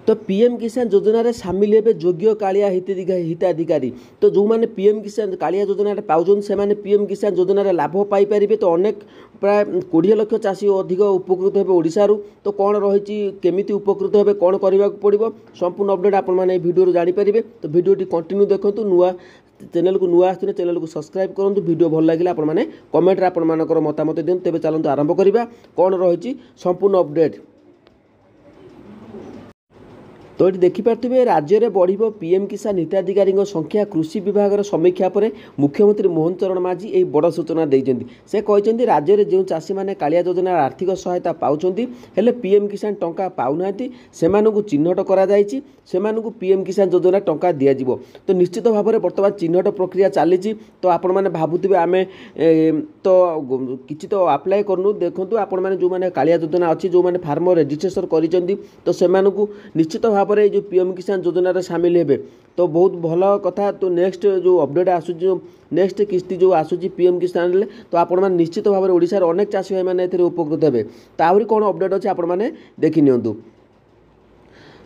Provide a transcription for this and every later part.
तो पीएम किसान योजना रे सामिल हेबे योग्य कालिया हिताधिकारी। तो जो मैंने पीएम किसान कालिया योजना पाउछन से माने पीएम किसान योजना रे लाभ पाई परिबे। तो अनेक प्राय 20 लाख चाषी अधिक उपकृत हेबे ओडिशारू। तो कौन रही केमिति उपकृत हेबे कौन करबा पड़िबो संपूर्ण अपडेट आपण माने वीडियो जानि परिबे। तो वीडियोटी कंटिन्यू देखंतु। नुआ चैनल को नुआ आसने चैनल को सब्सक्राइब करूँ। वीडियो भल लगे आपण मैंने कमेंट आपण मानकर मतामत दिखाते। तेज चलते आरंभ करवा कौन रही संपूर्ण अपडेट। तो ये देखिपे राज्य में बढ़ पीएम किसान हिताधिकारी संख्या। कृषि विभाग समीक्षा पर मुख्यमंत्री मोहन चरण माझी यही बड़ सूचना देते। से कहते राज्य में जो चाषी मैंने कालिया योजना आर्थिक सहायता पाँच हेले पीएम किसान टंका पाऊना से चिन्हट कर पीएम किसान योजना टंका दिज्व। तो निश्चित भाव में बर्तमान चिन्हट प्रक्रिया चली। तो आपण मैंने भावुवे आम तो किसी तो आप्लाय करूँ। देखूँ आपण मैंने जो मैंने कालिया योजना अच्छी जो मैंने फार्मर रेजिस्ट्रेशन कर तो से निश्चित भाव जो पीएम किसान योजना रे सामिल हेबे। तो बहुत भल कथा। तो नेक्स्ट जो अपडेट आसुची नेक्स्ट किस्ती जो आसुची पीएम किसान रे तो आपण माने निश्चित भाव में ओडिसा रे अनेक चाषी भाई माने एथिरे उपकृत हेबे। तो आहुरी कोन अपडेट अछि आपण माने देखि नियंतु।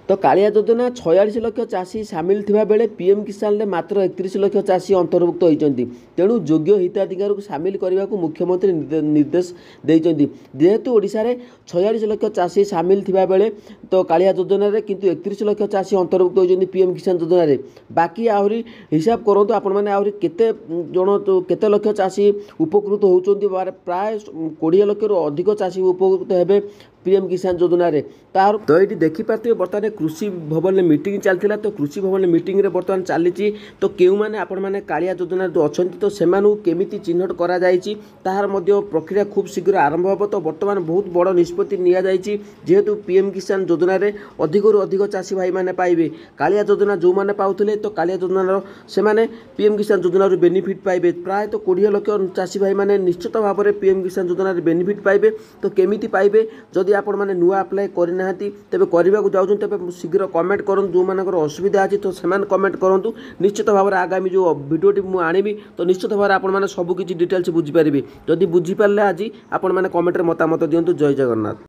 तो कालिया योजना 46 लाख चाषी सामिल थिबा बेले पीएम किसान रे मात्र 31 लाख चाषी अंतर्भुक्त होइचंती। तेणु योग्य हिताधिकारी को सामिल करने को मुख्यमंत्री निर्देश देइचंती। जेहेतु ओडिशा रे 46 लाख चाषी सामिल थिबा बेले तो कालिया योजना रे किंतु 31 लाख चाषी अंतर्भुक्त होइचंती पीएम किसान योजना रे। बाकी आहुरी हिसाब करंतु आपण माने आहुरी केते जण तो केते लाख चाषी उपकृत होउचंती। प्राय 20 लाख रु अधिक चाषी उपकृत हेबे पीएम किसान योजना रे। तार तो ये देखिपे बर्तमान कृषि भवन में मीटिंग चलता। तो कृषि भवन मीटिंग रे बर्तमान चली। तो क्यों मैंने आपण मैंने कालिया योजना जो अच्छा तो से केमिति चिन्हट करा जायछि ताहार मध्य प्रक्रिया खूब शीघ्र आरंभ हो। तो बर्तमान बहुत बड़ निष्पत्ति निया जायछि। जेहेतु पीएम किसान योजना रे अधिकरु अधिक चाषी भाई माने पाइबे। कालिया योजना जो माने पाउथिले तो कालिया योजना से माने पीएम किसान योजना रो बेनिफिट पाइबे। प्राय तो 20 लाख चाषी भाई माने निश्चित भाव में पीएम किसान योजना रे बेनिफिट पाइबे। तो केमिति पाइबे जदि आपण माने नुआ अप्लाई करना तेबे करबा को जाउछन तेबे शीघ्र कमेंट करन। जो मानकर असुविधा अछि तो सेमान कमेंट करंतु। निश्चित भाव में आगामी जो वीडियोटी मु आनिबी तो निश्चित भाव में आपण माने सब किछि डिटेल्स बुझी परिबे। जदि बुझी पारले आज आपण माने कमेंट रे मतामत दियंतु। जय जगन्नाथ।